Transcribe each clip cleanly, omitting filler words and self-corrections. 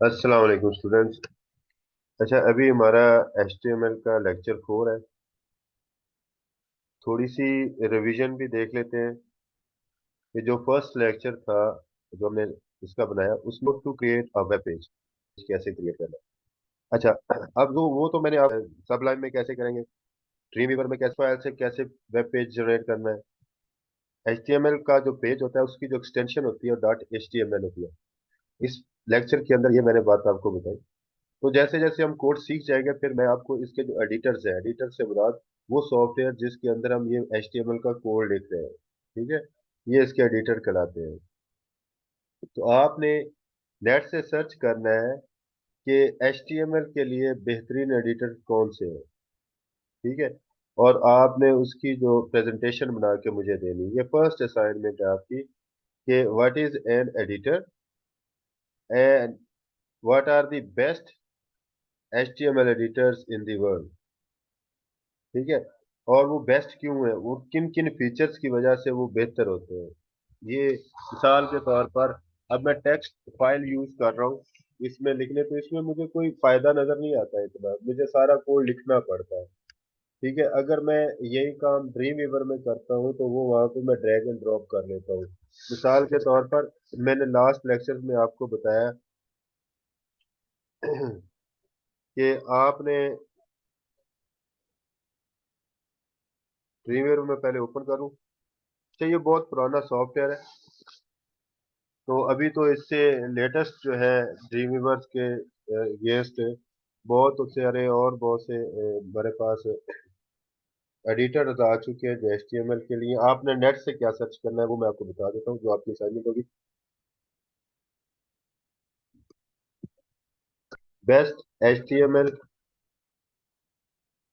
अस्सलाम वालेकुम स्टूडेंट्स। अच्छा, अभी हमारा HTML का लेक्चर 4 है। थोड़ी सी रिवीजन भी देख लेते हैं कि जो फर्स्ट लेक्चर था जो हमने इसका बनाया उसमें to create a web page कैसे क्रिएट करना है। अच्छा, अब वो तो मैंने आप सबलाइन में कैसे करेंगे, ड्रीमवीवर में कैसे फाइल से कैसे वेब पेज जनरेट करना है। HTML का जो पेज होता है उसकी जो एक्सटेंशन होती है डॉट HTML होती है। इस लेक्चर के अंदर ये मैंने बात आपको बताई। तो जैसे जैसे हम कोड सीख जाएंगे फिर मैं आपको इसके जो एडिटर्स है, एडिटर से मुराद वो सॉफ्टवेयर जिसके अंदर हम ये HTML का कोड लिख रहे हैं, ठीक है, ये इसके एडिटर कहलाते हैं। तो आपने नेट से सर्च करना है कि HTML के लिए बेहतरीन एडिटर कौन से हैं, ठीक है। और आपने उसकी जो प्रेजेंटेशन बना के मुझे देनी, ये फर्स्ट असाइनमेंट है आपकी कि what is an editor and what are the best HTML editors in the world, ठीक है। और वो बेस्ट क्यों है, वो किन किन फीचर्स की वजह से वो बेहतर होते हैं। ये मिसाल के तौर पर अब मैं टेक्स्ट फाइल यूज कर रहा हूँ, इसमें लिखने तो इसमें मुझे कोई फायदा नजर नहीं आता है, इतना मुझे सारा कोड लिखना पड़ता है, ठीक है। अगर मैं यही काम ड्रीम वीवर में करता हूँ तो वो वहां पे मैं ड्रैग एंड ड्रॉप कर लेता हूँ। मिसाल के तौर पर मैंने लास्ट लेक्चर में आपको बताया कि आपने ड्रीम वीवर में पहले ओपन करूँ। अच्छा, ये बहुत पुराना सॉफ्टवेयर है, तो अभी तो इससे लेटेस्ट जो है ड्रीम वीवर्स के अगेंस्ट बहुत सारे और बहुत से हमारे पास एडिटर्स आ चुके हैं जो HTML के लिए। आपने नेट से क्या सर्च करना है वो मैं आपको बता देता हूँ, जो आपकी असाइनमेंट होगी। बेस्ट HTML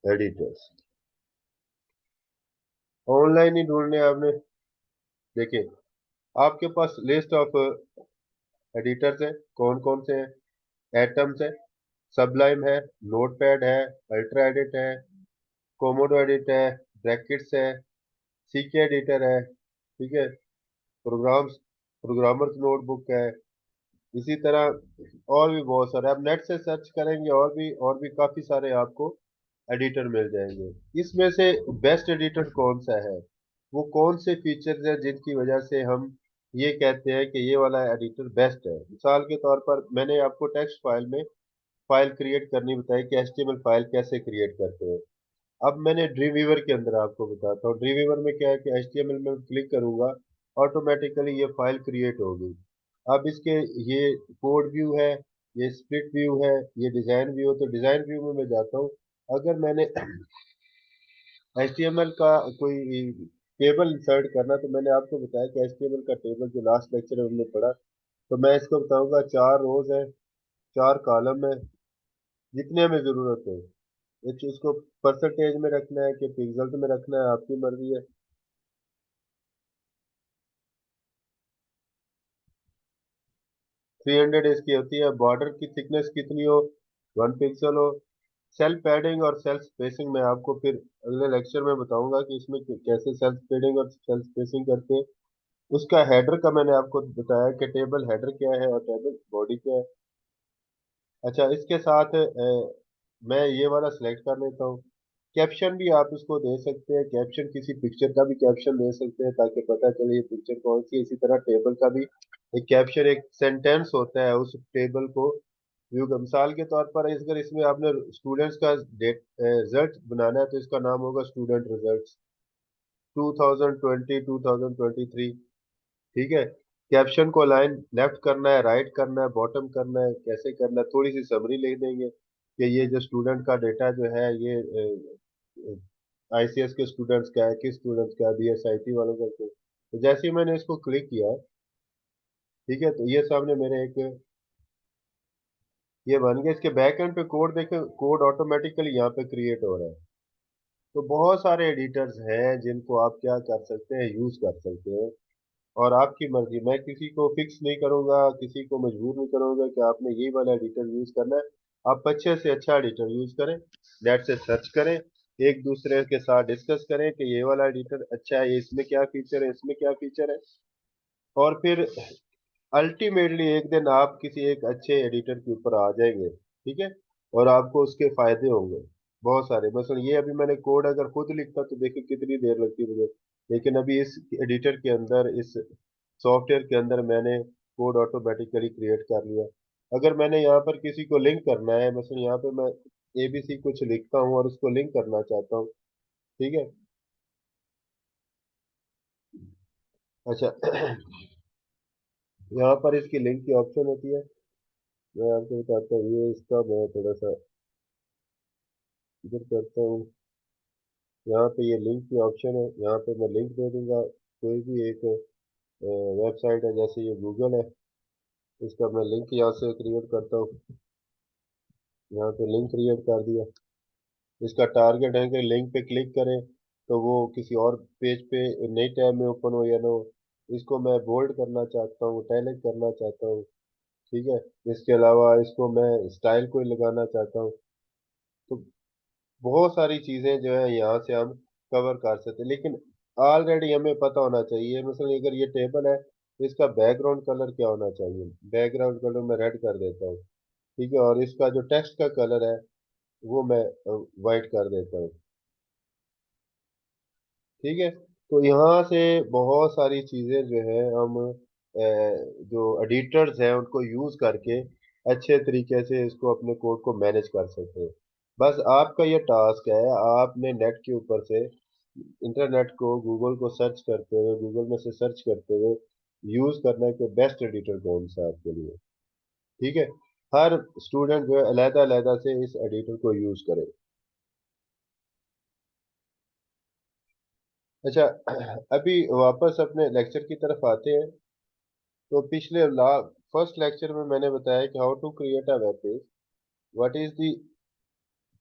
एडिटर्स ऑनलाइन ही ढूंढने हैं आपने। देखिए, आपके पास लिस्ट ऑफ एडिटर्स है, कौन कौन से हैं। एटम्स है, सबलाइम है, नोटपैड है, अल्ट्रा एडिट है, कोमोडो एडिट है, ब्रैकेट्स है, सीके एडिटर है, ठीक है, प्रोग्राम्स प्रोग्रामर्स नोटबुक है। इसी तरह और भी बहुत सारे आप नेट से सर्च करेंगे, और भी काफी सारे आपको एडिटर मिल जाएंगे। इसमें से बेस्ट एडिटर कौन सा है, वो कौन से फीचर्स है जिनकी वजह से हम ये कहते हैं कि ये वाला एडिटर बेस्ट है। मिसाल के तौर पर मैंने आपको टेक्स्ट फाइल में फाइल क्रिएट करनी बताई कि HTML फाइल कैसे क्रिएट करते हैं। अब मैंने ड्रीम वीवर के अंदर आपको बताता हूँ। ड्रीम वीवर में क्या है कि HTML में क्लिक करूंगा, ऑटोमेटिकली ये फाइल क्रिएट होगी। अब इसके ये कोड व्यू है, ये स्प्लिट व्यू है, ये डिजाइन व्यू है। तो डिजाइन व्यू में मैं जाता हूँ। अगर मैंने HTML का कोई टेबल इंसर्ट करना, तो मैंने आपको बताया कि HTML का टेबल जो लास्ट लेक्चर में हमने पढ़ा, तो मैं इसको बताऊंगा 4 रोज है, 4 कॉलम है, जितने हमें जरूरत है। इस चीज को परसेंटेज में रखना है कि पिक्सल में रखना है, आपकी मर्जी है। 300 इसकी होती है। बॉर्डर की थिकनेस कितनी हो, 1 पिक्सल हो। सेल्फ पैडिंग और सेल्फ स्पेसिंग मैं आपको फिर अगले लेक्चर में बताऊंगा कि इसमें कैसे सेल्फ पैडिंग और सेल्फ स्पेसिंग करते हैं। उसका हेडर का मैंने आपको बताया कि टेबल हेडर क्या है और टेबल बॉडी क्या है। अच्छा, इसके साथ मैं ये वाला सिलेक्ट कर लेता हूँ। कैप्शन भी आप इसको दे सकते हैं, कैप्शन किसी पिक्चर का भी कैप्शन दे सकते हैं ताकि पता चले ये पिक्चर कौन सी है। इसी तरह टेबल का भी एक कैप्शन, एक सेंटेंस होता है उस टेबल को व्यू का। मिसाल के तौर पर अगर इसमें आपने स्टूडेंट्स का डेट रिजल्ट बनाना है तो इसका नाम होगा स्टूडेंट रिजल्ट 2020 2023, ठीक है। कैप्शन को लाइन लेफ्ट करना है, राइट करना है, बॉटम करना है, कैसे करना है, थोड़ी सी समरी लिख देंगे कि ये जो स्टूडेंट का डेटा जो है ये ICS के स्टूडेंट्स का है, किस स्टूडेंट्स का है, BSIT वालों का है। तो जैसे ही मैंने इसको क्लिक किया, ठीक है, तो ये सामने मेरे एक ये बन गया। इसके बैक एंड पे कोड देखें, कोड ऑटोमेटिकली यहाँ पे क्रिएट हो रहा है। तो बहुत सारे एडिटर्स हैं जिनको आप क्या कर सकते हैं, यूज कर सकते हैं। और आपकी मर्जी, मैं किसी को फिक्स नहीं करूंगा, किसी को मजबूर नहीं करूंगा कि आपने ये वाला एडिटर यूज करना है। आप अच्छे से अच्छा एडिटर यूज करें, नेट से सर्च करें, एक दूसरे के साथ डिस्कस करें कि ये वाला एडिटर अच्छा है, ये इसमें क्या फीचर है, इसमें क्या फीचर है। और फिर अल्टीमेटली एक दिन आप किसी एक अच्छे एडिटर के ऊपर आ जाएंगे, ठीक है, और आपको उसके फायदे होंगे बहुत सारे। मसलन ये अभी मैंने कोड अगर खुद लिखता तो देखिए कितनी देर लगती मुझे, लेकिन अभी इस एडिटर के अंदर, इस सॉफ्टवेयर के अंदर मैंने कोड ऑटोमेटिकली क्रिएट कर लिया। अगर मैंने यहाँ पर किसी को लिंक करना है, मसलन यहाँ पे मैं एबीसी कुछ लिखता हूँ और उसको लिंक करना चाहता हूँ, ठीक है। अच्छा यहाँ पर इसकी लिंक की ऑप्शन होती है, मैं आपको बताता हूँ। ये इसका मैं थोड़ा सा इधर करता हूँ। यहाँ पे ये लिंक की ऑप्शन है, यहाँ पे मैं लिंक दे दूंगा। कोई भी एक वेबसाइट है, जैसे ये गूगल है, इसका मैं लिंक यहाँ से क्रिएट करता हूँ। यहाँ पे लिंक क्रिएट कर दिया। इसका टारगेट है कि लिंक पे क्लिक करें तो वो किसी और पेज पे नई टैब में ओपन हो या ना हो। इसको मैं बोल्ड करना चाहता हूँ, टैलेंट करना चाहता हूँ, ठीक है। इसके अलावा इसको मैं स्टाइल कोई लगाना चाहता हूँ। तो बहुत सारी चीजें जो है यहाँ से हम कवर कर सकते हैं, लेकिन ऑलरेडी हमें पता होना चाहिए। मतलब अगर ये टेबल है तो इसका बैकग्राउंड कलर क्या होना चाहिए। बैकग्राउंड कलर मैं रेड कर देता हूँ, ठीक है, और इसका जो टेक्स्ट का कलर है वो मैं वाइट कर देता हूँ, ठीक है। तो यहाँ से बहुत सारी चीजें जो है हम जो एडिटर्स हैं उनको यूज करके अच्छे तरीके से इसको अपने कोड को मैनेज कर सकते हैं। बस आपका ये टास्क है, आपने नेट के ऊपर से इंटरनेट को, गूगल को सर्च करते हुए, गूगल में से सर्च करते हुए यूज करना है कि बेस्ट एडिटर कौन सा है आपके लिए, ठीक है। हर स्टूडेंट जो है अलहदा अलहदा से इस एडिटर को यूज करे। अच्छा अभी वापस अपने लेक्चर की तरफ आते हैं। तो पिछले फर्स्ट लेक्चर में मैंने बताया कि how to create a web page, what is the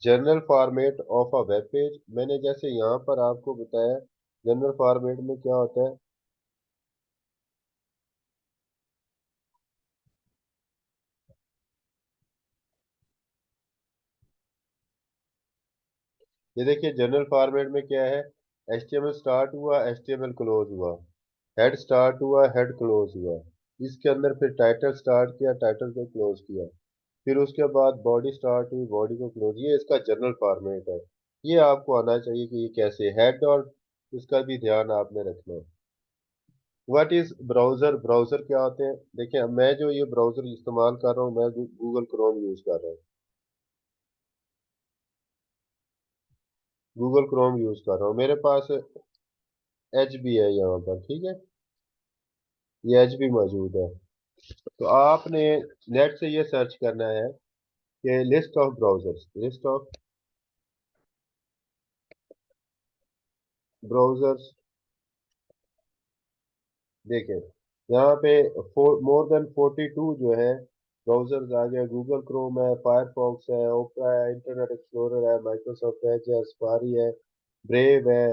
general format of a web page. मैंने जैसे यहाँ पर आपको बताया जनरल फॉर्मेट में क्या होता है। ये देखिए जनरल फॉर्मेट में क्या है, HTML स्टार्ट हुआ, HTML क्लोज हुआ, हेड स्टार्ट हुआ, हेड क्लोज हुआ, इसके अंदर फिर टाइटल स्टार्ट किया, टाइटल को क्लोज किया, फिर उसके बाद बॉडी स्टार्ट हुई, बॉडी को क्लोज। ये इसका जनरल फॉर्मेट है। ये आपको आना चाहिए कि ये कैसे हेड, और इसका भी ध्यान आपने रखना है। व्हाट इज ब्राउजर, ब्राउजर क्या होते हैं। देखिए मैं जो ये ब्राउजर इस्तेमाल कर रहा हूँ, मैं गूगल क्रोम यूज कर रहा हूँ, गूगल क्रोम यूज कर रहा हूँ। मेरे पास एच भी है यहाँ पर, ठीक है, ये एच भी मौजूद है। तो आपने नेट से ये सर्च करना है कि list of browsers, list of browsers. देखें यहाँ पे मोर देन 42 जो है ब्राउजर्स आ गए। गूगल क्रोम है, फायरफॉक्स है, ओपरा है, इंटरनेट एक्सप्लोरर है, माइक्रोसॉफ्ट एज है, सफारी है, ब्रेव है,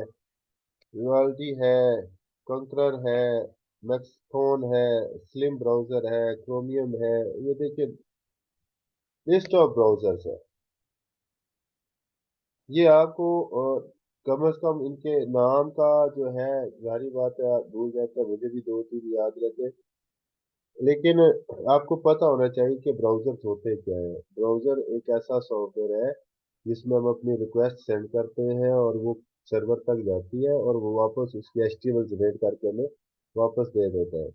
विवाल्डी है, कंकरर है, मैक्सथोन है, स्लिम ब्राउजर है, क्रोमियम है। ये देखिए लिस्ट ऑफ ब्राउजर्स है। ये आपको कम से कम इनके नाम का जो है, जारी बात है आप भूल जाते हैं, मुझे भी दो तीन याद रहते हैं, लेकिन आपको पता होना चाहिए कि ब्राउजर होते क्या है। ब्राउजर एक ऐसा सॉफ्टवेयर है जिसमें हम अपनी रिक्वेस्ट सेंड करते हैं और वो सर्वर तक जाती है और वो वापस उसकी HTML जनरेट करके हमें वापस दे देता है।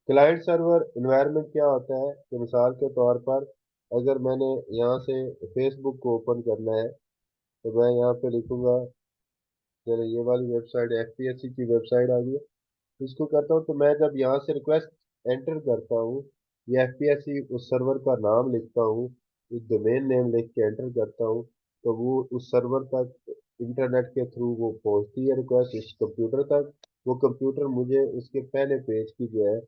क्लाइंट सर्वर इन्वायरमेंट क्या होता है कि मिसाल के तौर पर अगर मैंने यहाँ से फेसबुक को ओपन करना है तो मैं यहाँ पे लिखूंगा, चलो ये वाली वेबसाइट FPSC की वेबसाइट आ गई, इसको करता हूँ। तो मैं जब यहाँ से रिक्वेस्ट एंटर करता हूँ, ये FPSC उस सर्वर का नाम लिखता हूँ, एक डोमेन नेम लिख के एंटर करता हूँ, तो वो उस सर्वर तक इंटरनेट के थ्रू वो पहुँचती है रिक्वेस्ट इस कंप्यूटर तक। वो कंप्यूटर मुझे उसके पहले पेज की जो है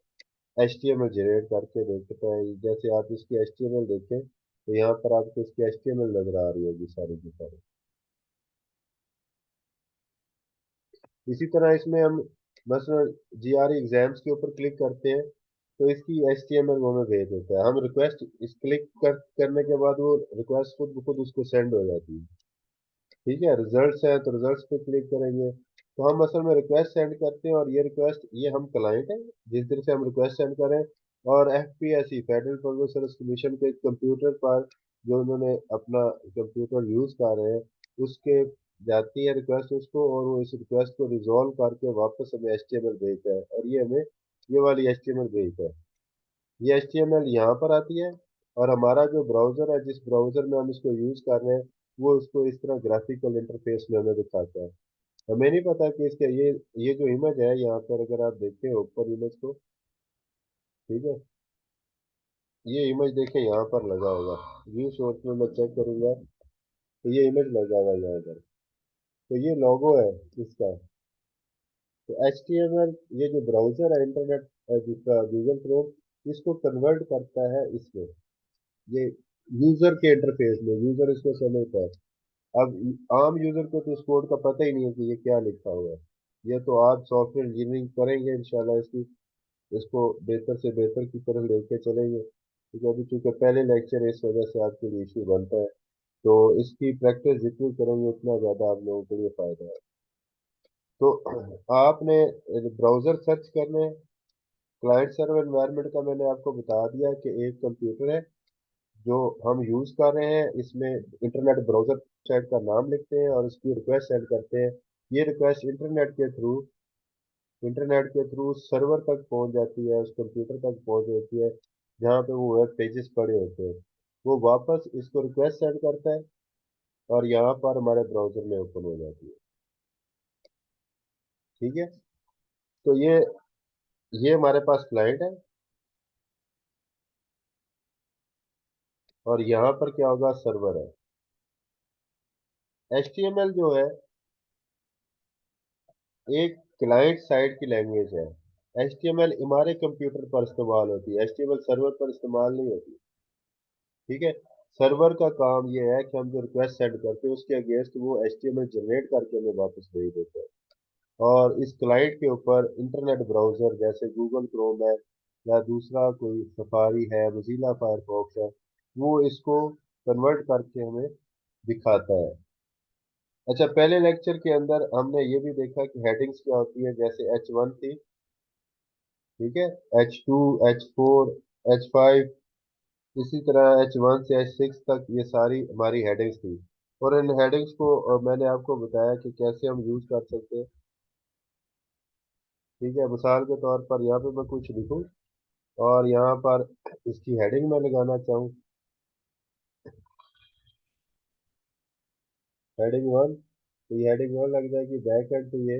HTML जनरेट करके देता है। जैसे आप इसकी HTML देखें तो यहाँ पर आपको इसकी HTML नजर आ रही होगी सारी की सारी। इसी तरह इसमें हम बस GRE एग्जाम्स के ऊपर क्लिक करते हैं तो इसकी HTML वो हमें भेज देता है। हम रिक्वेस्ट इस करने के बाद वो रिक्वेस्ट खुद ब खुद उसको सेंड हो जाती है, ठीक है। रिजल्ट्स है तो रिजल्ट्स पे क्लिक करेंगे तो हम असल में रिक्वेस्ट सेंड करते हैं, और ये रिक्वेस्ट, ये हम क्लाइंट हैं जिस दिन से हम रिक्वेस्ट सेंड करें, और FPSC federal public service commission के कंप्यूटर पर जो उन्होंने अपना कंप्यूटर यूज कर रहे हैं उसके जाती है रिक्वेस्ट उसको, और वो इस रिक्वेस्ट को रिजॉल्व करके वापस हमें एचटीएमएल भेजता है, और ये हमें ये वाली एचटीएमएल भेजता है। ये एचटीएमएल यहाँ पर आती है, और हमारा जो ब्राउजर है, जिस ब्राउजर में हम इसको यूज कर रहे हैं, वो इसको इस तरह ग्राफिकल इंटरफेस में हमें दिखाता है। हमें नहीं पता कि इसका ये जो इमेज है यहाँ पर, अगर आप देखें ऊपर इमेज को, ठीक है, ये इमेज देखें यहाँ पर लगा होगा, व्यू सोर्स में मैं चेक करूंगा तो ये इमेज लगा हुआ है यहाँ पर। तो ये लोगो है इसका। तो एच टी एम एल, ये जो ब्राउजर है इंटरनेट जिसका गूगल क्रोम, इसको कन्वर्ट करता है इसमें, ये यूजर के इंटरफेस में, यूजर इसको समझता है। अब आम यूजर को तो इस कोड का पता ही नहीं है कि ये क्या लिखा हुआ है। ये तो आप सॉफ्टवेयर इंजीनियरिंग करेंगे इंशाल्लाह, इसकी इसको बेहतर से बेहतर की तरफ लेके चलेंगे, क्योंकि अभी चूंकि पहले लेक्चर है, इस वजह से आपके लिए इशू बनता है। तो इसकी प्रैक्टिस जितनी करेंगे उतना ज़्यादा आप लोगों के लिए फ़ायदा है। तो आपने ब्राउज़र सर्च करना है। क्लाइंट सर्वर एनवायरनमेंट का मैंने आपको बता दिया कि एक कंप्यूटर है जो हम यूज़ कर रहे हैं, इसमें इंटरनेट ब्राउज़र साइट का नाम लिखते हैं और इसकी रिक्वेस्ट सेंड करते हैं। ये रिक्वेस्ट इंटरनेट के थ्रू सर्वर तक पहुंच जाती है, उस कंप्यूटर तक पहुंच जाती है जहाँ पे वो वेब पेजेस पड़े होते हैं। वो वापस इसको रिक्वेस्ट सेंड करता है, और यहाँ पर हमारे ब्राउजर में ओपन हो जाती है। ठीक है। तो ये हमारे पास क्लाइंट है, और यहाँ पर क्या होगा, सर्वर है। HTML जो है एक क्लाइंट साइड की लैंग्वेज है। HTML हमारे कंप्यूटर पर इस्तेमाल होती है, HTML सर्वर पर इस्तेमाल नहीं होती। ठीक है। सर्वर का काम ये है कि हम जो रिक्वेस्ट सेंड करते हैं उसके अगेंस्ट वो HTML जनरेट करके हमें वापस भेज देते हैं। और इस क्लाइंट के ऊपर इंटरनेट ब्राउजर जैसे गूगल क्रोम है, या दूसरा कोई सफारी है, मोज़िला फायरफॉक्स है, वो इसको कन्वर्ट करके हमें दिखाता है। अच्छा, पहले लेक्चर के अंदर हमने ये भी देखा कि हेडिंग्स क्या होती है, जैसे H1 थी, ठीक है, H2, H4, H5, इसी तरह H1 से H6 तक ये सारी हमारी हेडिंग्स थी। और इन हेडिंग्स को मैंने आपको बताया कि कैसे हम यूज कर सकते हैं। ठीक है, मिसाल के तौर पर यहाँ पे मैं कुछ लिखूं, और यहाँ पर इसकी हेडिंग में लगाना चाहूँ, हेडिंग 1, तो ये हेडिंग 1 लग जाएगी। बैक एंड, तो ये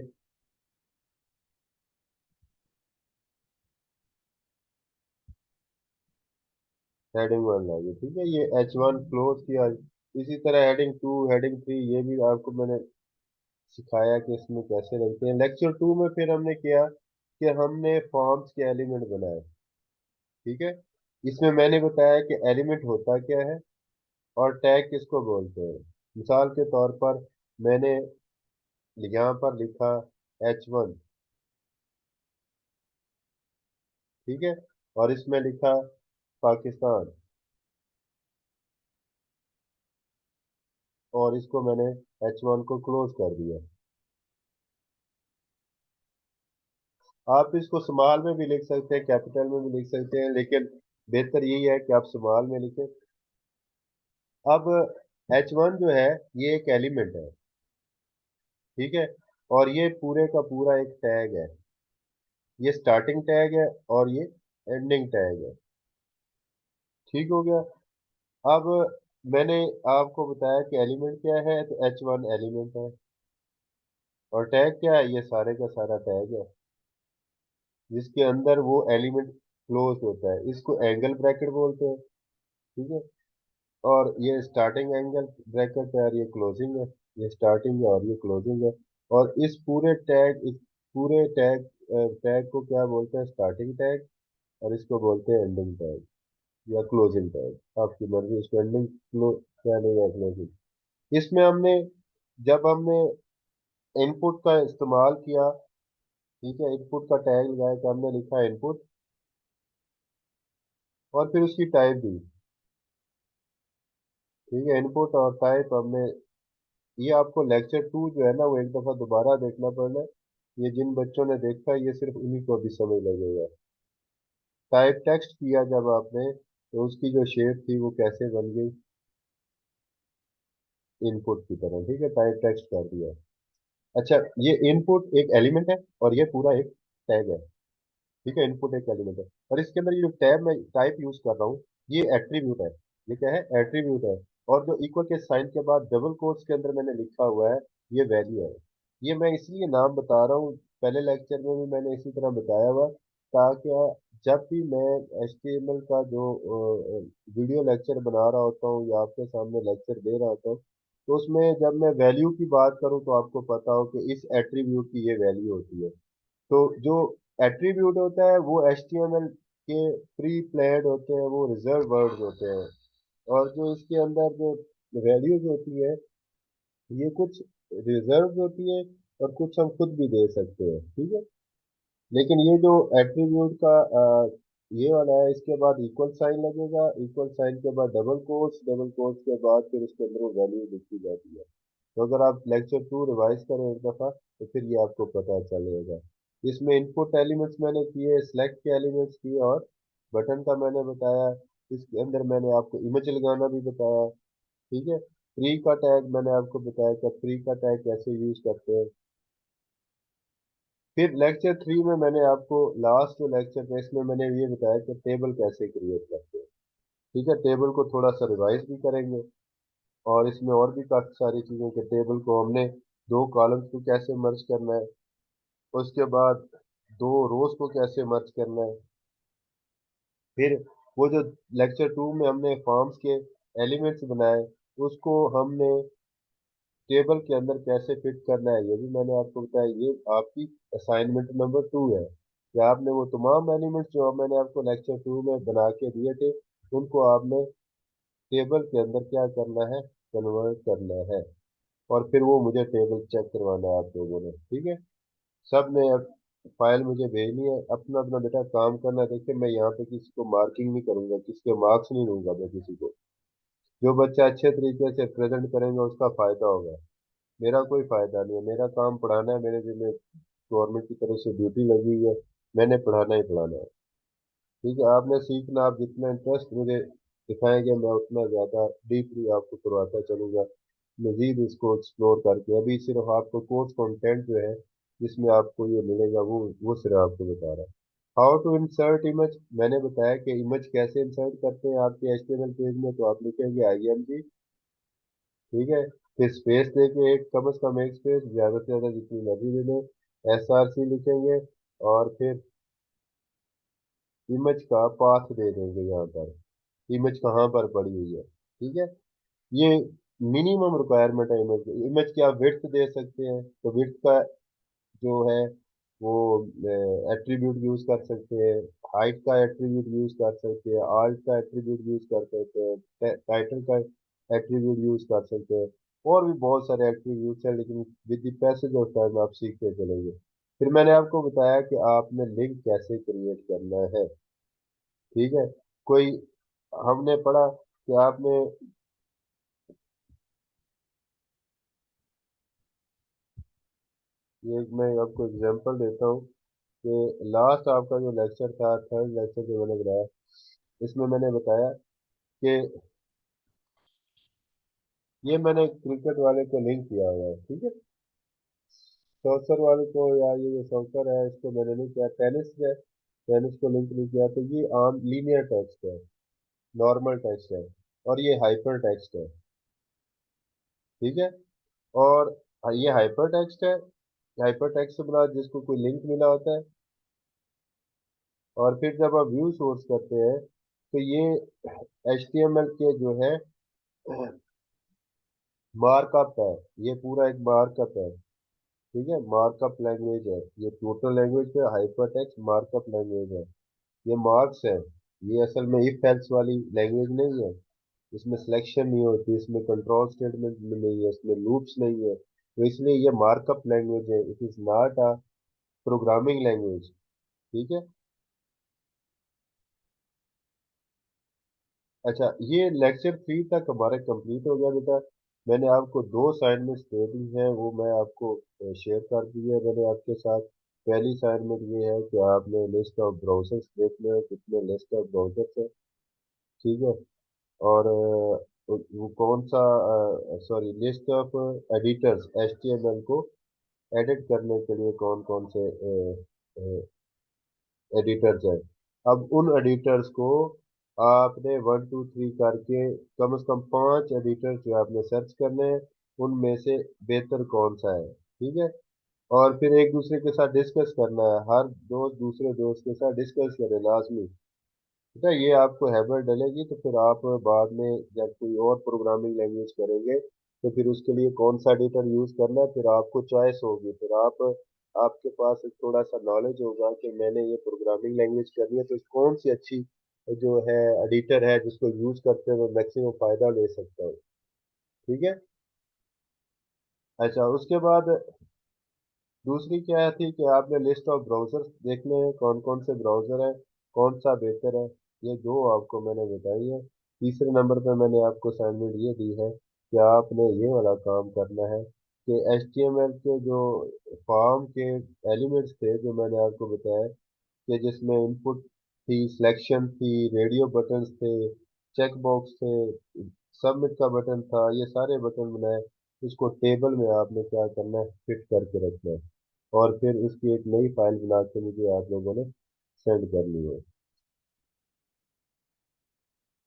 हेडिंग 1 लगी। ठीक है, ये H1 क्लोज किया। इसी तरह हेडिंग 2, हेडिंग 3, ये भी आपको मैंने सिखाया कि इसमें कैसे लगते हैं। लेक्चर 2 में फिर हमने किया कि हमने फॉर्म्स के एलिमेंट बनाए। ठीक है। इसमें मैंने बताया कि एलिमेंट होता क्या है और टैग किसको बोलते हैं। मिसाल के तौर पर मैंने यहाँ पर लिखा H1, ठीक है, और इसमें लिखा पाकिस्तान, और इसको मैंने H1 को क्लोज कर दिया। आप इसको स्मॉल में भी लिख सकते हैं, कैपिटल में भी लिख सकते हैं, लेकिन बेहतर यही है कि आप स्मॉल में लिखें। अब H1 जो है ये एक एलिमेंट है, ठीक है, और ये पूरे का पूरा एक टैग है। ये स्टार्टिंग टैग है और ये एंडिंग टैग है। ठीक हो गया। अब मैंने आपको बताया कि एलिमेंट क्या है, तो H1 एलिमेंट है, और टैग क्या है, ये सारे का सारा टैग है जिसके अंदर वो एलिमेंट क्लोज होता है। इसको एंगल ब्रैकेट बोलते हैं। ठीक है। और ये स्टार्टिंग एंगल ब्रैकेट है, और ये क्लोजिंग है। ये स्टार्टिंग है और ये क्लोजिंग है। और इस पूरे टैग को क्या बोलते हैं, स्टार्टिंग टैग, और इसको बोलते हैं एंडिंग टैग या क्लोजिंग टैग, आपकी मर्जी इसको एंडिंग क्लो क्या नहीं है, क्लोजिंग। इसमें जब हमने इनपुट का इस्तेमाल किया, ठीक है, इनपुट का टैग लगाया, तो हमने लिखा इनपुट, और फिर उसकी टाइप दी। ठीक है, इनपुट और टाइप हमने ये आपको लेक्चर 2 जो है ना वो एक दफा दोबारा देखना पड़ना। ये जिन बच्चों ने देखा ये सिर्फ उन्हीं को भी समझ लगेगा। टाइप टेक्स्ट किया जब आपने तो उसकी जो शेप थी वो कैसे बन गई, इनपुट की तरह, ठीक है, टाइप टेक्स्ट कर दिया। अच्छा, ये इनपुट एक एलिमेंट है और ये पूरा एक टैग है, ठीक है, इनपुट एक एलिमेंट है। और इसके अंदर ये जो टैब मैं टाइप यूज कर रहा हूँ ये एट्रीब्यूट है। ये क्या है, एट्रीब्यूट है। और जो इक्वल के साइन के बाद डबल कोट्स के अंदर मैंने लिखा हुआ है ये वैल्यू है। ये मैं इसलिए नाम बता रहा हूँ, पहले लेक्चर में भी मैंने इसी तरह बताया हुआ, ताकि जब भी मैं HTML का जो वीडियो लेक्चर बना रहा होता हूँ या आपके सामने लेक्चर दे रहा होता हूँ, तो उसमें जब मैं वैल्यू की बात करूँ तो आपको पता हो कि इस एट्रीब्यूट की ये वैल्यू होती है। तो जो एट्रीब्यूट होता है वो HTML के प्री प्लेड होते हैं, वो रिजर्व वर्ड्स होते हैं। और जो इसके अंदर जो वैल्यूज होती है ये कुछ रिजर्व होती है और कुछ हम खुद भी दे सकते हैं, ठीक है। लेकिन ये जो एट्रीब्यूट का ये वाला है, इसके बाद इक्वल साइन लगेगा, इक्वल साइन के बाद डबल कोट्स, डबल कोट्स के बाद फिर उसके अंदर वो वैल्यू लिखी जाती है। तो अगर आप लेक्चर 2 रिवाइज करें एक दफ़ा तो फिर ये आपको पता चलेगा। इसमें इनपुट एलिमेंट्स मैंने किए, सेलेक्ट के एलिमेंट्स किए, और बटन का मैंने बताया। इसके अंदर मैंने आपको इमेज लगाना भी बताया, ठीक है। फ्री का टैग मैंने आपको बताया कि फ्री का टैग कैसे यूज करते हैं। फिर लेक्चर 3 में मैंने आपको लास्ट जो लेक्चर था इसमें मैंने ये बताया कि टेबल कैसे क्रिएट करते हैं, ठीक है। टेबल को थोड़ा सा रिवाइज भी करेंगे। और इसमें और भी काफी सारी चीजें कि टेबल को हमने दो कॉलम्स को कैसे मर्ज करना है, उसके बाद दो रोज को कैसे मर्ज करना है। फिर वो जो लेक्चर 2 में हमने फॉर्म्स के एलिमेंट्स बनाए उसको हमने टेबल के अंदर कैसे फिट करना है ये भी मैंने आपको बताया। ये आपकी असाइनमेंट नंबर 2 है कि आपने वो तमाम एलिमेंट्स जो मैंने आपको लेक्चर 2 में बना के दिए थे उनको आपने टेबल के अंदर क्या करना है, कन्वर्ट करना है। और फिर वो मुझे टेबल चेक करवाना है आप लोगों ने, ठीक है। सब ने अब फाइल मुझे भेजनी है, अपना अपना बेटा काम करना है। देखिए मैं यहाँ पे किसी को मार्किंग नहीं करूंगा, किसी के मार्क्स नहीं लूंगा मैं किसी को। जो बच्चा अच्छे तरीके से प्रेजेंट करेंगे उसका फायदा होगा, मेरा कोई फायदा नहीं है। मेरा काम पढ़ाना है, मेरे जिम्मे गवर्नमेंट की तरफ से ड्यूटी लगी हुई है, मैंने पढ़ाना ही पढ़ाना है, ठीक है। आपने सीखना, आप जितना इंटरेस्ट मुझे दिखाएंगे मैं उतना ज़्यादा डीपली आपको करवाता चलूँगा, मजीद इसको एक्सप्लोर करके। अभी सिर्फ आपको कोर्स कंटेंट जो है जिसमें आपको ये मिलेगा वो सिर्फ आपको बता रहा है। हाउ टू इंसर्ट इमेज, मैंने बताया कि इमेज कैसे इंसर्ट करते हैं आपके HTML पेज में। तो आप लिखेंगे IMG, ठीक है। फिर स्पेस देके एक, कम से कम एक स्पेस, ज़्यादा से ज़्यादा जितनी मर्जी दे दें, SRC लिखेंगे। और फिर इमेज का पाथ दे देंगे यहाँ पर, इमेज कहाँ पर पड़ी हुई है, ठीक है। ये मिनिमम रिक्वायरमेंट है इमेज की। इमेज की आप विड्थ दे सकते हैं, तो विड्थ का जो है वो एट्रीब्यूट यूज कर सकते हैं, हाइट का एट्रीब्यूट यूज कर सकते हैं, आल्ट का एट्रीब्यूट यूज कर सकते हैं, टाइटल का एट्रीब्यूट यूज कर सकते हैं। और भी बहुत सारे एट्रीब्यूट्स हैं, लेकिन with the passage of time आप सीखते चलेंगे। फिर मैंने आपको बताया कि आपने लिंक कैसे क्रिएट करना है, ठीक है। कोई, हमने पढ़ा कि आपने, ये मैं आपको एग्जांपल देता हूँ कि लास्ट आपका जो लेक्चर था, थर्ड लेक्चर जो मैंने बनाया, इसमें मैंने बताया कि ये मैंने क्रिकेट वाले को लिंक किया हुआ है, ठीक है। सॉकर वाले को, या ये जो सॉकर है इसको मैंने नहीं किया, टेनिस है, टेनिस को लिंक नहीं किया। तो ये आम लीनियर टेक्स्ट है, नॉर्मल टेक्स्ट है, और ये हाइपर टेक्स्ट है, ठीक है। और ये हाइपर टेक्स्ट है, हाइपर टेक्स्ट से बना जिसको कोई लिंक मिला होता है। और फिर जब आप व्यू सोर्स करते हैं तो ये HTML के जो है मार्कअप है, ये पूरा एक मार्कअप है, ठीक है। मार्कअप लैंग्वेज है, ये टोटल लैंग्वेज है, हाइपर टेक्स्ट मार्कअप लैंग्वेज है। ये मार्क्स है, ये असल में इफ एल्स वाली लैंग्वेज नहीं है। इसमें सिलेक्शन नहीं होती, इसमें कंट्रोल स्टेटमेंट नहीं है, इसमें लूप्स नहीं है, तो इसलिए ये मार्कअप लैंग्वेज है, it is not a programming language, ठीक है। अच्छा, ये लेक्चर 3 तक हमारा कंप्लीट हो गया बेटा। मैंने आपको दो असाइनमेंट्स दे दी हैं, वो मैं आपको शेयर कर दी है मैंने आपके साथ। पहली असाइनमेंट ये है कि आपने लिस्ट ऑफ ब्राउजर्स देखने हैं, कितने लिस्ट ऑफ ब्राउजर्स है। ठीक है। और वो कौन सा, sorry, list of editors HTML को एडिट करने के लिए कौन कौन से एडिटर्स हैं। अब उन एडिटर्स को आपने 1 2 3 करके कम से कम 5 एडिटर्स जो आपने सर्च करने हैं, उनमें से बेहतर कौन सा है। ठीक है। और फिर एक दूसरे के साथ डिस्कस करना है, हर दोस्त दूसरे दोस्त के साथ डिस्कस करे लाजमी। ठीक है, ये आपको हैबिट डलेगी तो फिर आप बाद में जब कोई और प्रोग्रामिंग लैंग्वेज करेंगे तो फिर उसके लिए कौन सा एडिटर यूज करना है, फिर आपको चॉइस होगी। फिर आप, आपके पास एक थोड़ा सा नॉलेज होगा कि मैंने ये प्रोग्रामिंग लैंग्वेज करनी है तो कौन सी अच्छी जो है एडिटर है जिसको यूज करते हुए मैक्सिमम फायदा ले सकता है। ठीक है। अच्छा, उसके बाद दूसरी क्या थी कि आपने लिस्ट ऑफ ब्राउजर्स देखने हैं, कौन कौन से ब्राउजर हैं, कौन सा बेहतर है। ये दो आपको मैंने बताई है। तीसरे नंबर पे मैंने आपको असाइनमेंट ये दी है कि आपने ये वाला काम करना है कि HTML के जो फॉर्म के एलिमेंट्स थे जो मैंने आपको बताया, कि जिसमें इनपुट थी, सिलेक्शन थी, रेडियो बटन्स थे, चेक बॉक्स थे, सबमिट का बटन था, ये सारे बटन बनाए। उसको टेबल में आपने क्या करना है, फिट करके रखना है। और फिर उसकी एक नई फाइल बना के मुझे आप लोगों ने सेंड करनी है।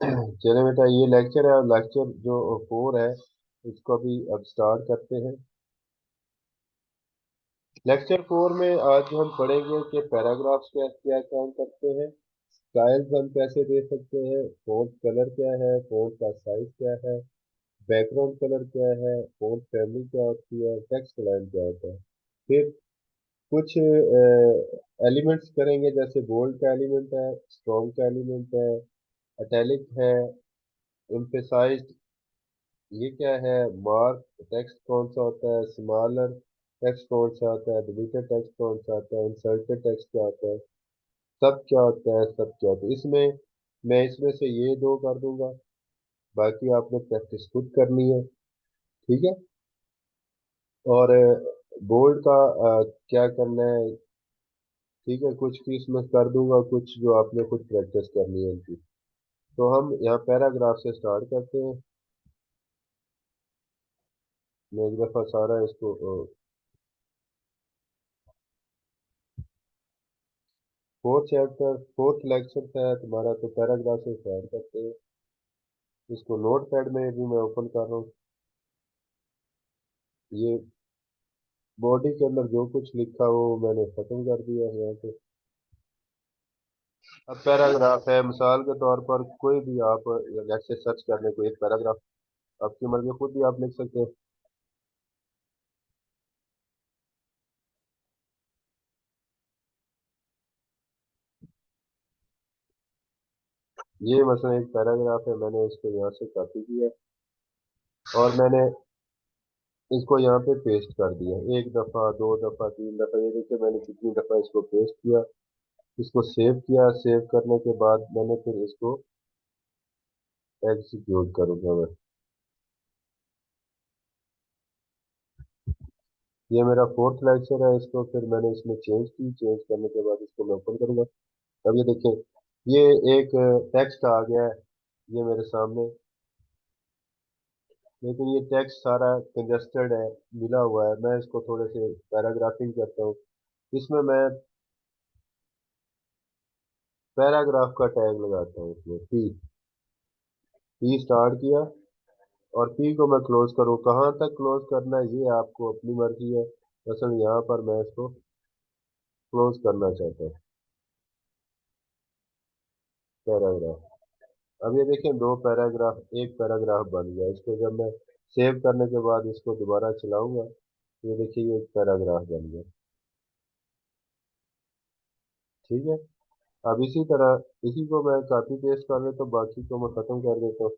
चले बेटा, ये लेक्चर है, और लेक्चर जो 4 है इसको भी अब स्टार्ट करते हैं। लेक्चर 4 में आज हम पढ़ेंगे कि पैराग्राफ्स क्या क्या काम करते हैं, स्टाइल्स हम कैसे दे सकते हैं, फॉन्ट कलर क्या है, फॉन्ट का साइज क्या है, बैकग्राउंड कलर क्या है, फॉन्ट फैमिली क्या होती है, टेक्स्ट लाइन क्या होता है। फिर कुछ एलिमेंट्स करेंगे, जैसे बोल्ड का एलिमेंट है, स्ट्रॉन्ग का एलिमेंट है, इटैलिक है, एम्फेसाइज्ड, ये क्या है, मार्क टेक्स्ट कौन सा होता है, स्मॉलर टेक्स्ट कौन सा होता है, डिलीटेड टेक्स्ट कौन सा होता है, इंसर्टेड टेक्स्ट क्या होता है, सब क्या होता है, सब क्या होता है इसमें। मैं इसमें से ये दो कर दूंगा, बाकी आपने प्रैक्टिस खुद करनी है। ठीक है। और बोर्ड का क्या करना है। ठीक है, कुछ की इसमें कर दूंगा, कुछ जो आपने खुद प्रैक्टिस करनी है उनकी। तो हम यहाँ पैराग्राफ से स्टार्ट करते हैं। मैं एक दफ़ा सारा इसको, फोर्थ चैप्टर फोर्थ लेक्चर है तुम्हारा, तो पैराग्राफ से स्टार्ट करते हैं। इसको नोट पैड में भी मैं ओपन कर रहा हूँ। ये बॉडी के अंदर जो कुछ लिखा वो मैंने खत्म कर दिया है यहाँ पे। अब पैराग्राफ है, मिसाल के तौर पर कोई भी आप जैसे सर्च करने को एक पैराग्राफ आपकी मर्जी खुद भी आप लिख सकते हैं। ये मसला एक पैराग्राफ है, मैंने इसको यहाँ से कॉपी किया और मैंने इसको यहाँ पे पेस्ट कर दिया, एक दफ़ा, दो दफ़ा, तीन दफ़ा, ये देखिए मैंने कितनी दफ़ा इसको पेस्ट किया। इसको सेव किया, सेव करने के बाद मैंने फिर इसको एग्जीक्यूट करूंगा मैं। ये मेरा फोर्थ लेक्चर है, इसको फिर मैंने इसमें चेंज की, चेंज करने के बाद इसको मैं ओपन करूंगा। अब ये देखें, ये एक टेक्स्ट आ गया है ये मेरे सामने, लेकिन ये टेक्स्ट सारा कंजस्टेड है, मिला हुआ है। मैं इसको थोड़े से पैराग्राफिंग करता हूँ। इसमें मैं पैराग्राफ का टैग लगाता हूँ, इसमें पी, पी स्टार्ट किया, और पी को मैं क्लोज करूँ, कहाँ तक क्लोज करना है ये आपको अपनी मर्जी है। असल यहाँ पर मैं इसको क्लोज करना चाहता हूँ, पैराग्राफ। अब ये देखें, दो पैराग्राफ, एक पैराग्राफ बन गया। इसको जब मैं सेव करने के बाद इसको दोबारा चलाऊंगा, ये देखिए ये एक पैराग्राफ बन गया। ठीक है। अब इसी तरह इसी को मैं कॉपी पेस्ट कर लेता हूँ, बाकी को मैं खत्म कर देता हूँ।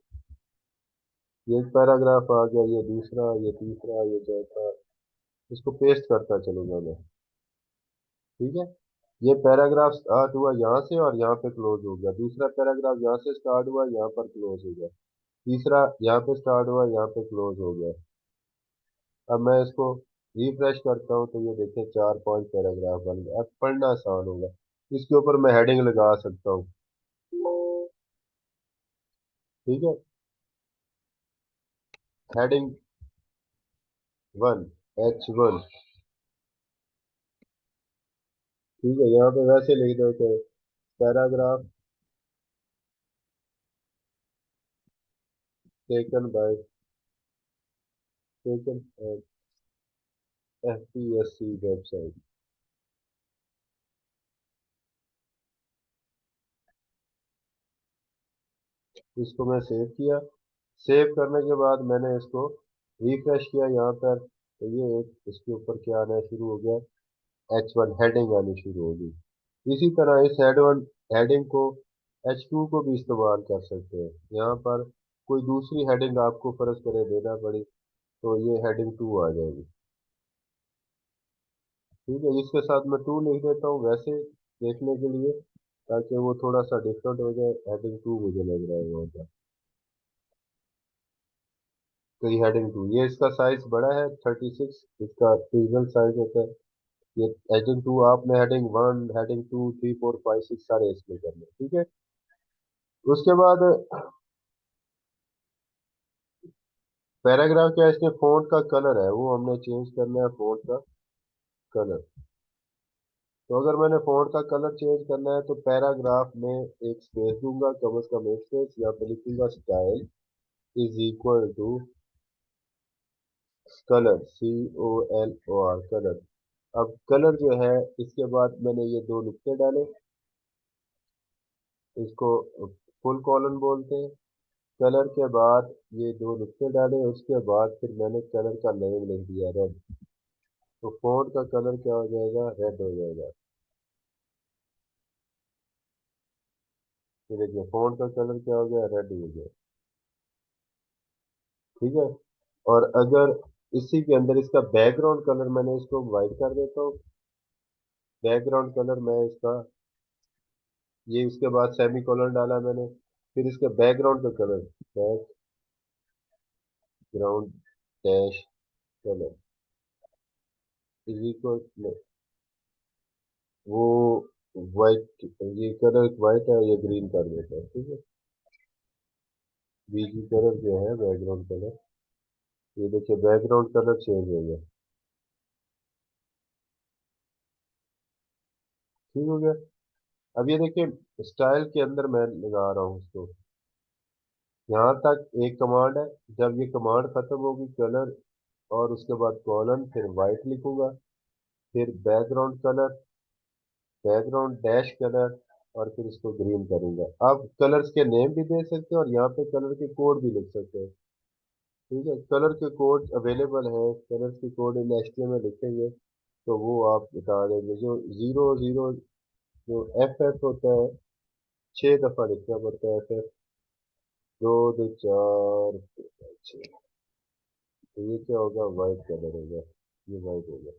ये एक पैराग्राफ आ गया, ये दूसरा, ये तीसरा, ये चौथा, इसको पेस्ट करता चलूंगा मैं। ठीक है। ये पैराग्राफ स्टार्ट हुआ यहाँ से और यहाँ पे क्लोज हो गया, दूसरा पैराग्राफ यहाँ से स्टार्ट हुआ, यहाँ पर क्लोज हो गया। तीसरा यहाँ पे स्टार्ट हुआ, यहाँ पे क्लोज हो गया। अब मैं इसको रिफ्रेश करता हूँ तो ये देखें 4 5 पैराग्राफ बन गया। अब पढ़ना आसान होगा। इसके ऊपर मैं हेडिंग लगा सकता हूँ। ठीक है। Heading 1, H1। ठीक है, यहाँ पे वैसे लिख दो कि paragraph taken by taken FPSC website. इसको मैं सेव किया। सेव करने के बाद मैंने इसको रिफ्रेश किया यहाँ पर, तो ये एक इसके ऊपर क्या आना शुरू हो गया, H1 हेडिंग आनी शुरू होगी। इसी तरह इस हेडिंग को H2 को भी इस्तेमाल कर सकते हैं। यहाँ पर कोई दूसरी हेडिंग आपको फर्ज करे देना पड़ी तो ये हेडिंग 2 आ जाएगी। ठीक है, इसके साथ मैं 2 लिख देता हूँ वैसे देखने के लिए, ताकि वो थोड़ा सा डिफरेंट हो जाए। हेडिंग 2 मुझे लग रहा है वहाँ पर। तो ये हेडिंग 2, ये इसका साइज बड़ा है 36, इसका रीजनल साइज होता है। ये हेडिंग 2 आपने हेडिंग 1 हेडिंग 2 3 4 5 6 सारे इसमें करने, ठीक है। उसके बाद पैराग्राफ क्या है, इसमें फ़ॉन्ट का कलर है वो हमने चेंज करना है, फ़ॉन्ट का कलर। तो अगर मैंने फ़ॉन्ट का कलर चेंज करना है तो पैराग्राफ में एक स्पेस दूंगा, कम से कम एक स्पेस, यहाँ पे लिखूंगा style is equal to colour, COLOR colour. अब कलर जो है, इसके बाद मैंने ये 2 नुक्ते डाले, इसको फुल कॉलन बोलते हैं। कलर के बाद ये 2 नुक्ते डाले, उसके बाद फिर मैंने कलर का नेम लिख दिया रेड। तो फ़ॉन्ट का कलर क्या हो जाएगा, रेड हो जाएगा। ये देखिए फ़ॉन्ट का कलर क्या हो गया, रेड हो गया। ठीक है। और अगर इसी के अंदर इसका बैकग्राउंड कलर, मैंने इसको वाइट कर देता हूँ। बैकग्राउंड कलर मैं इसका, ये उसके बाद सेमी कॉलन डाला मैंने, फिर इसका बैकग्राउंड का colour, background dash colour is equal, वो वाइट, ये कलर वाइट है, ये ग्रीन कर देता है। ठीक है। बीजी कलर जो है बैकग्राउंड कलर, ये देखिए बैकग्राउंड कलर चेंज हो गया। ठीक हो गया। अब ये देखिए स्टाइल के अंदर मैं लगा रहा हूँ उसको, यहाँ तक एक कमांड है। जब ये कमांड खत्म होगी, कलर और उसके बाद कॉलन, फिर वाइट लिखूंगा, फिर background colour, background dash colour, और फिर इसको ग्रीन करूंगा। आप कलर्स के नेम भी दे सकते हैं और यहाँ पे कलर के कोड भी लिख सकते हैं। ठीक है, कलर के कोड अवेलेबल है, कलर के कोड इन HTML में लिखेंगे तो वो आप बता देंगे। जो 00 जो FF होता है, 6 दफा लिखना पड़ता है FF, 2 2 4 6। तो ये क्या होगा, वाइट कलर होगा, ये वाइट होगा।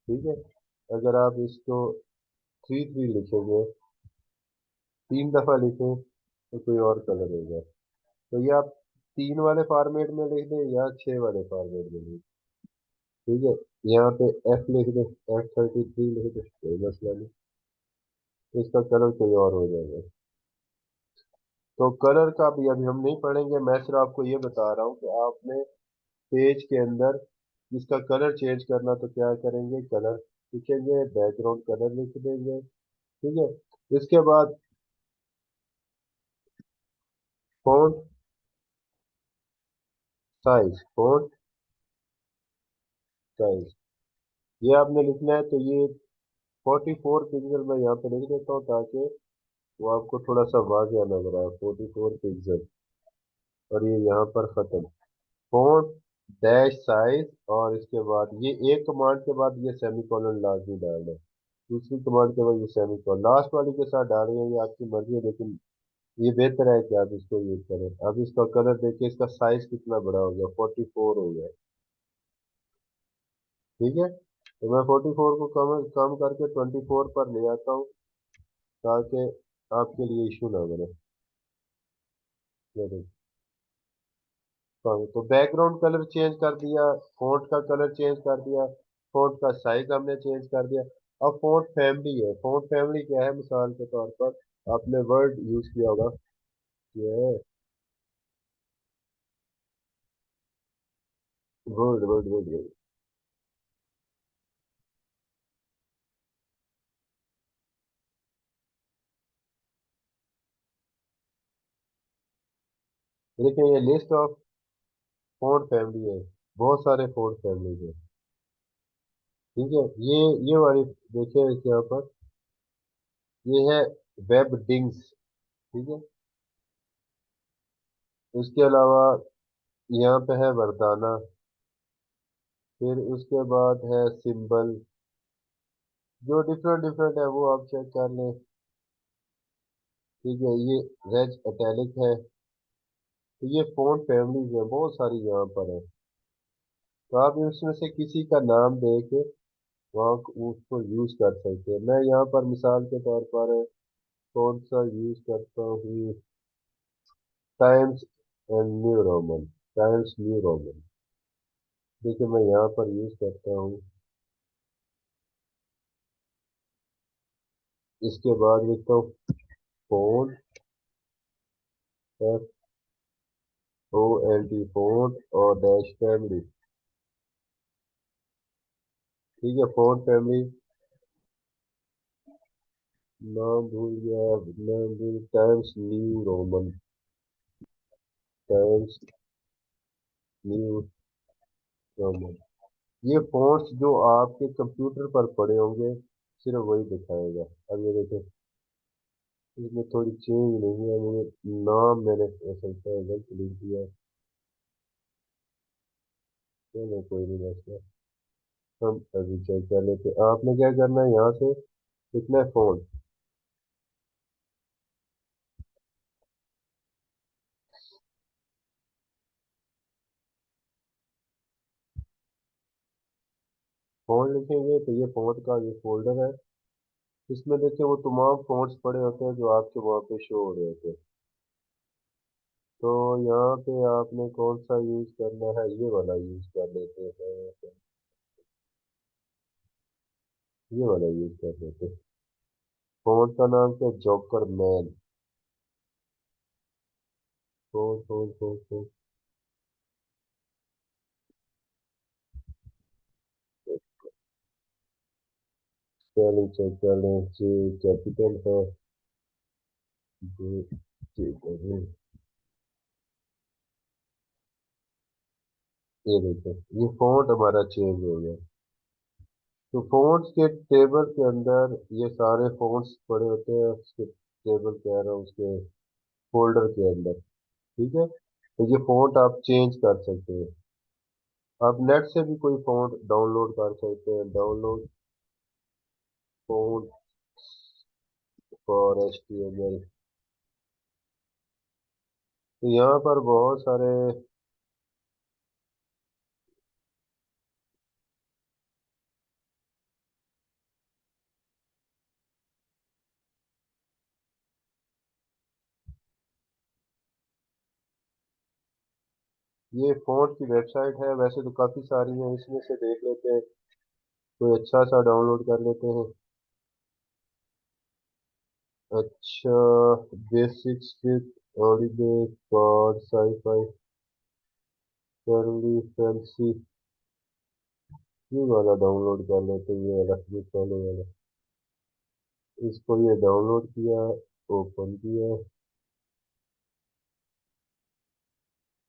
ठीक है। अगर आप इसको 3 3 लिखेंगे, 3 दफा लिखें तो कोई और कलर होगा। तो ये आप 3 वाले फॉर्मेट में लिख दें या 6 वाले फॉर्मेट में लिख दें। ठीक है। यहाँ पे F लिख दें, F33 लिख दें, कोई मसला नहीं। तो इसका कलर कोई और हो जाएगा। तो कलर का भी अभी हम नहीं पढ़ेंगे, मैं सिर्फ आपको ये बता रहा हूँ कि आपने पेज के अंदर इसका कलर चेंज करना तो क्या करेंगे, कलर लिखेंगे, बैकग्राउंड कलर लिख देंगे। ठीक है। इसके बाद फॉन्ट साइज, फॉन्ट साइज ये आपने लिखना है। तो ये 44 पिक्सल मैं यहाँ पे लिख देता हूँ, ताकि वो आपको थोड़ा सा वाज़िया लग रहा है, 44 पिक्सल। और ये यहाँ पर खत्म, फॉन्ट डैश साइज। और इसके बाद ये एक कमांड के बाद ये सेमी कॉलन लाजमी डालना है, दूसरी कमांड के बाद ये सेमी कॉलन लास्ट वाली के साथ डाल रहे हैं, ये आपकी मर्जी है, लेकिन ये बेहतर है कि आप इसको यूज करें। अब इसका कलर देखिए, इसका साइज कितना बड़ा हो गया, 44 हो गया। ठीक है। तो मैं 44 को कम कम करके 24 पर ले आता हूँ, ताकि आपके लिए इशू ना बने। ये देखिए, तो बैकग्राउंड कलर चेंज कर दिया, फॉन्ट का कलर चेंज कर दिया, फॉन्ट का साइज हमने चेंज कर दिया। अब फॉन्ट फैमिली है, फॉन्ट फैमिली क्या है, मिसाल के तौर पर आपने वर्ड यूज किया होगा, ये वर्ड वर्ड वर्ड वर्ड। लेकिन ये लिस्ट ऑफ फॉन्ट फैमिली है, बहुत सारे फॉन्ट फैमिली है। ठीक है, ये वाली देखिए इस यहाँ पर, ये है वेब डिंग्स। ठीक है, उसके अलावा यहाँ पे है वरदाना, फिर उसके बाद है सिंबल, जो डिफरेंट डिफरेंट है वो आप चेक कर लें। ठीक है, ये रेज इटैलिक है। तो ये फोन फैमिलीज है, बहुत सारी यहाँ पर है। तो आप उसमें से किसी का नाम दे के वहाँ उसको यूज कर सकते हैं। मैं यहाँ पर मिसाल के तौर पर कौन सा यूज करता हूँ, times and new Roman, Times New Roman. देखिए मैं यहाँ पर यूज करता हूँ। इसके बाद लिखता हूँ font, F O L T, font और डैश फैमिली। ठीक है, फोन फैमिली, नाम भूल गया, नाम भूल, Times New Roman, Times New Roman. ये fonts जो आपके कंप्यूटर पर पड़े होंगे सिर्फ वही दिखाएगा। अब ये देखो, इसमें थोड़ी चेंज नहीं है, मुझे नाम मैंने ऐसा गलत लिख दिया। चलो कोई नहीं, बस हम अभी चेक कर लेते हैं। आपने क्या करना है, यहाँ से लिखना है फोन। फोन लिखेंगे तो ये फोन का ये फोल्डर है, इसमें देखिए वो तमाम fonts पड़े होते हैं जो आपके वहाँ पे शो हो रहे होते हैं। तो यहाँ पे आपने कौन सा यूज करना है, ये वाला यूज कर लेते हैं, ये वाला यूज कर लेते हैं। फोन का नाम क्या, joker man. Phone phone phone phone, चलो चेक कर लें, जी कैपिटल है, जी ठीक है जी। ये देखो, ये फॉन्ट हमारा चेंज हो गया। तो फॉन्ट्स के टेबल के अंदर ये सारे फॉन्ट्स पड़े होते हैं, उसके टेबल कह रहा हूँ, उसके फोल्डर के अंदर। ठीक है, तो ये फॉन्ट आप चेंज कर सकते हैं। आप नेट से भी कोई फॉन्ट डाउनलोड कर सकते हैं, डाउनलोड फॉन्ट फॉर HTML। तो यहाँ पर बहुत सारे, ये फॉन्ट की वेबसाइट है, वैसे तो काफ़ी सारी हैं, इसमें से देख लेते हैं, कोई अच्छा सा डाउनलोड कर लेते हैं। अच्छा, बेसिक स्क्रिप्ट, हॉलीडे, कॉड, साईफाई, करली, फैंसी, ये वाला डाउनलोड कर लेते हैं, ये वाला, ये पहले वाला। इसको ये डाउनलोड किया, ओपन किया,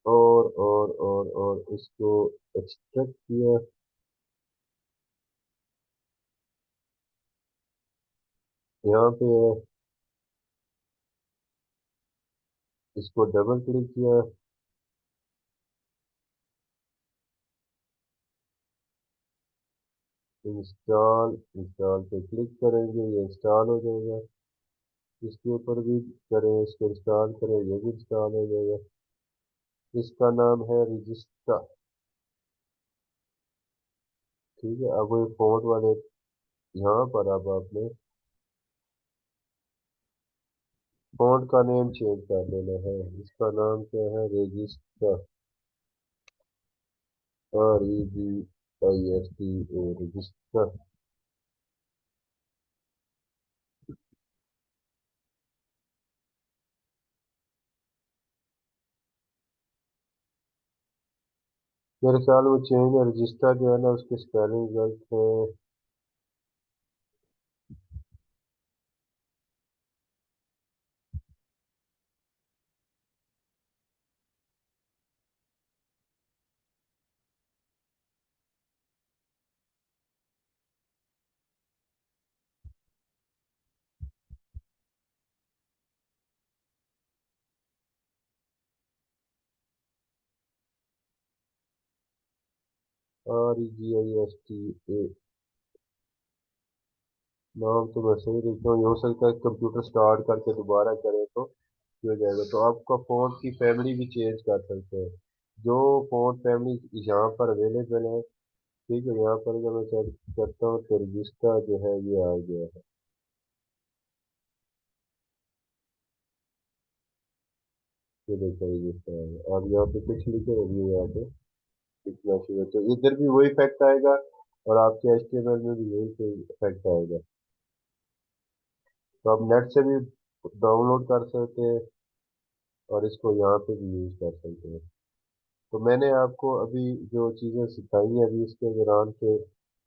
और इसको एक्सट्रैक्ट किया। यहाँ पे है, इसको डबल क्लिक किया, इंस्टॉल, इंस्टॉल पे क्लिक करेंगे, ये इंस्टॉल हो जाएगा। इसके ऊपर भी करें, इसको इंस्टॉल करें, ये भी इंस्टॉल हो जाएगा। इसका नाम है रजिस्ट्रा। ठीक है, अब वो फोन वाले, यहाँ पर अब आपने फोन का नेम चेंज कर देना है। इसका नाम क्या है, रजिस्ट्रा। REGISTA register. मेरे ख्याल में चेंज रजिस्टर जो है ना उसकी स्पेलिंग गलत है। REGISTA। नाम तो मैं सही लिखता हूँ, ये हो सकता है कंप्यूटर स्टार्ट करके दोबारा करें तो ये हो जाएगा। तो आपका फ़ॉन्ट की फैमिली भी चेंज कर सकते हैं। जो फ़ॉन्ट फैमिली यहाँ पर अवेलेबल है, ठीक है, यहाँ पर अगर मैं सर्च करता हूँ तो रजिस्टर जो है ये आ गया है। ये देखो रजिस्टर आ गया। आप यहाँ पे कुछ लिखे रहिए, यहाँ पे लिखना शुरू तो इधर भी वही इफेक्ट आएगा और आपके HTML में भी यही इफेक्ट आएगा। तो आप नेट से भी डाउनलोड कर सकते हैं और इसको यहाँ पे भी यूज़ कर सकते हैं। तो मैंने आपको अभी जो चीज़ें सिखाई हैं अभी इसके दौरान के,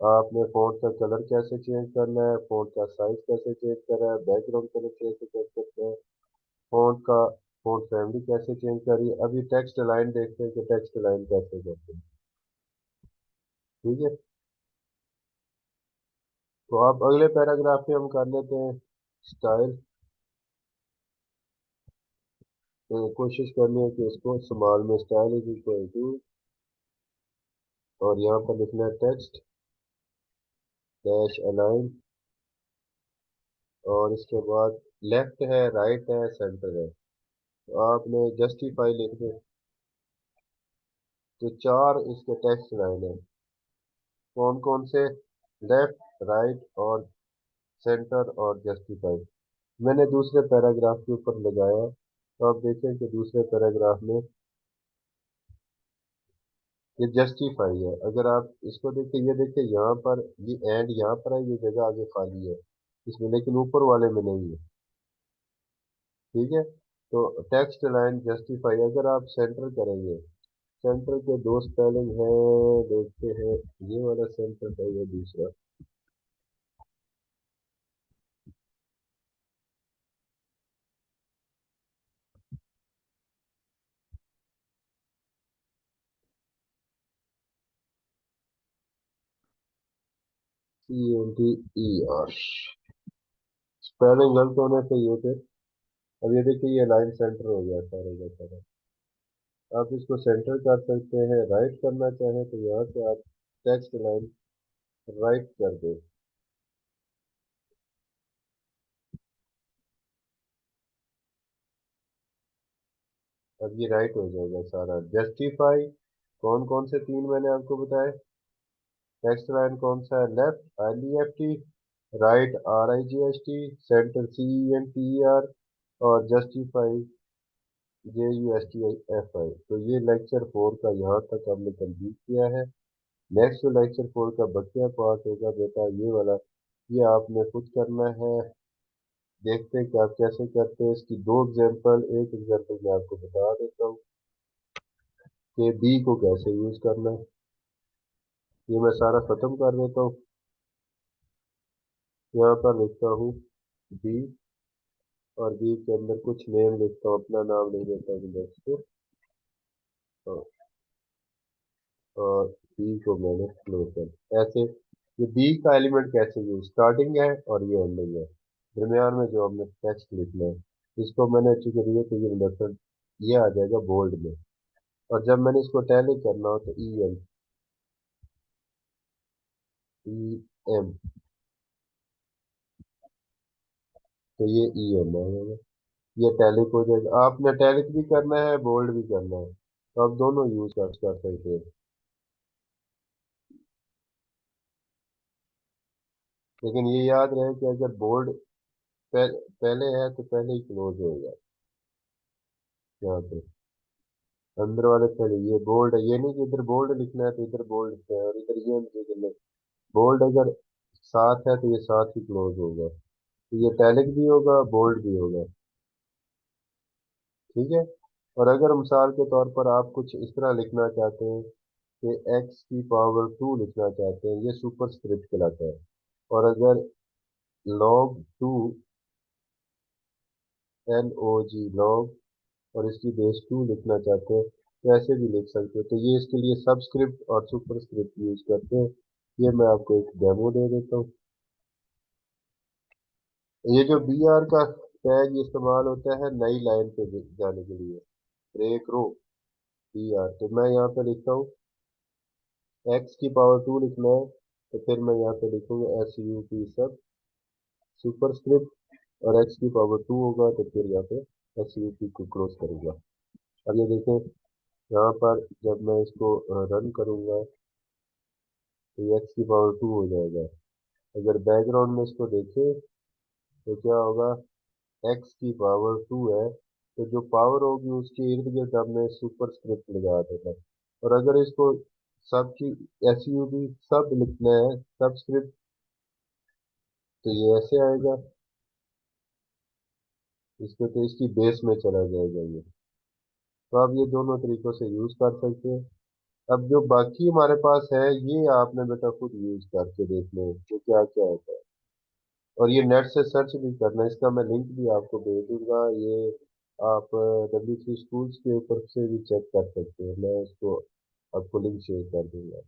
आपने फ़ॉन्ट का कलर कैसे चेंज करना है, फ़ॉन्ट का साइज कैसे चेंज करना है, बैकग्राउंड कलर कैसे चेंज करते हैं, फ़ॉन्ट का फ़ॉन्ट फैमिली कैसे चेंज करी। अभी टेक्स्ट लाइन देखते हैं कि टेक्स्ट लाइन कैसे करते हैं। ठीक है, तो आप अगले पैराग्राफ में हम कर लेते हैं स्टाइल। तो कोशिश करनी है कि इसको स्मॉल में स्टाइल इज इक्वल टू, और यहाँ पर लिखना है टेक्स्ट डैश अलाइन, और इसके बाद लेफ्ट है, राइट है, सेंटर है। तो आपने जस्टिफाई लिख दे। तो चार इसके टेक्स्ट लाइन है, कौन कौन से? लेफ्ट, राइट और सेंटर और जस्टिफाई। मैंने दूसरे पैराग्राफ के ऊपर लगाया, तो आप देखें कि दूसरे पैराग्राफ में ये जस्टिफाई है। अगर आप इसको देखें, ये देखें यहाँ पर ये एंड यहाँ पर है, ये जगह आगे खाली है इसमें, लेकिन ऊपर वाले में नहीं है। ठीक है, तो टेक्स्ट लाइन जस्टिफाई अगर आप सेंटर करेंगे, सेंटर के दो स्पेलिंग हैं, देखते हैं। ये वाला सेंटर है, ये दूसरा। CENTER, स्पेलिंग गलत होने से ये फिर, अब ये देखिए ये लाइन सेंटर हो गया सारे का सारा। आप इसको सेंटर कर सकते हैं, राइट करना चाहें तो यहाँ से आप टेक्स्ट लाइन राइट कर दें। अब ये राइट हो जाएगा सारा। जस्टिफाई कौन कौन से तीन मैंने आपको बताए? टेक्स्ट लाइन कौन सा है? Left LEFT, right RIGHT, centre CENTER, और जस्टिफाई JUSTIFI। तो ये लेक्चर 4 का यहाँ तक हमने कंप्लीट किया है। नेक्स्ट जो लेक्चर 4 का बकिया पार्ट होगा बेटा ये वाला, ये आपने खुद करना है। देखते हैं कि आप कैसे करते हैं। इसकी दो एग्जांपल, एक एग्जांपल मैं आपको बता देता हूँ कि बी को कैसे यूज करना है। ये मैं सारा खत्म कर देता हूँ। यहाँ पर लिखता हूँ बी, और बी के अंदर कुछ नेम लिखता हूँ, अपना नाम नहीं देता हूँ नेक्स्ट। और बी को मैंने क्लोज कर ऐसे। ये बी का एलिमेंट कैसे यूज, स्टार्टिंग है और ये एंडिंग है, दरमियान में जो हमने टेक्स्ट लिखना है। इसको मैंने चूंकि रियल तो ये मतलब ये आ जाएगा बोल्ड में, और जब मैंने इसको टैली करना हो तो EM, तो ये EM आएगा। ये टैलिक हो जाएगा। आपने टैलिक भी करना है, बोल्ड भी करना है, तो आप दोनों यूज कर सकते हैं। लेकिन ये याद रहे कि अगर बोल्ड पहले है तो पहले ही क्लोज होगा यहाँ पे। अंदर वाले पहले ये बोल्ड है, ये नहीं कि इधर बोल्ड लिखना है तो इधर बोल्ड लिखना है, और इधर ये नहीं, बोल्ड अगर साथ है तो ये साथ ही क्लोज होगा, तो ये टैलिक भी होगा बोल्ड भी होगा। ठीक है। और अगर मिसाल के तौर पर आप कुछ इस तरह लिखना चाहते हैं कि x⁻² लिखना चाहते हैं, ये सुपर स्क्रिप्ट कहलाता है। और अगर log 2, log और इसकी बेस 2 लिखना चाहते हैं तो ऐसे भी लिख सकते हो, तो ये इसके लिए सबस्क्रिप्ट और सुपर स्क्रिप्ट यूज करते हैं। ये मैं आपको एक डेमो दे देता हूँ। ये जो br का टैग इस्तेमाल होता है नई लाइन पे जाने के लिए, ब्रेक रो br, तो मैं यहाँ पे लिखता हूँ x⁻² लिखना है, तो फिर मैं यहाँ पे लिखूंगा SUP सब सुपर स्क्रिप्ट, और x⁻² होगा तो फिर यहाँ पे SUP को क्रॉस करूंगा। अब ये देखें, यहाँ पर जब मैं इसको रन करूंगा तो ये x⁻² हो जाएगा। अगर बैकग्राउंड में इसको देखें तो क्या होगा, x⁻² है, तो जो पावर होगी उसके इर्द गिर्द हमने सुपर स्क्रिप्ट लगा देना। और अगर इसको सब की SUP सब लिखना है सब स्क्रिप्ट, तो ये ऐसे आएगा, इसको तो इसकी बेस में चला जाएगा ये। तो आप ये दोनों तरीकों से यूज कर सकते हैं। अब जो बाकी हमारे पास है ये आपने बेटा खुद यूज करके देख लो कि क्या क्या होता है। और ये नेट से सर्च भी करना, इसका मैं लिंक भी आपको भेज दूंगा। ये आप W3 स्कूल्स के ऊपर से भी चेक कर सकते हैं, मैं इसको आपको लिंक शेयर कर दूंगा।